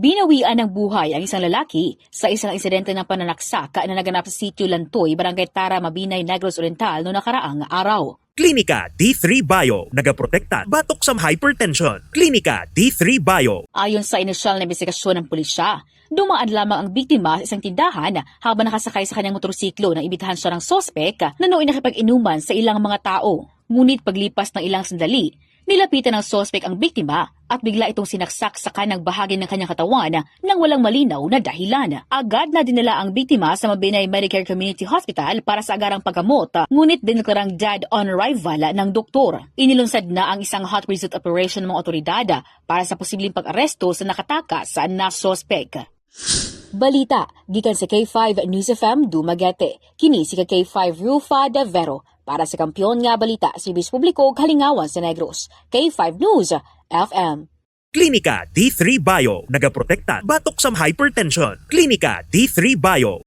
Binawian ng buhay ang isang lalaki sa isang insidente ng pananaksak na naganap sa Sitio Lantoy, Barangay Tara, Mabinay, Negros Oriental noong nakaraang araw. Klinika D3 Bio, nagaprotekta batok sa hypertension. Klinika D3 Bio. Ayon sa inisyal na investigasyon ng pulisya, dumaan lamang ang biktima sa isang tindahan habang nakasakay sa kanyang motorsiklo nang imbitahan siya ng sospek na nooy nakipag-inuman sa ilang mga tao. Ngunit paglipas ng ilang sandali, nilapitan ng sospek ang biktima at bigla itong sinaksak sa kanang bahagi ng kanyang katawan nang walang malinaw na dahilan. Agad na dinala ang biktima sa Mabinay Medicare Community Hospital para sa agarang paggamot, ngunit dineklarang dead on arrival ng doktor. Inilunsad na ang isang hot pursuit operation ng mga otoridad para sa posibleng pag-aresto sa nakatakas na sospek. Balita, gikan sa K5 News FM Dumaguete. Kini si K5 Rufa de Vero para sa Kampiyon nga Balita, Serbisyo Publiko ug Halingawan sa Negros. K5 News FM. Klinika D3 Bio, nagaprotekta batok sa hypertension. Klinika D3 Bio.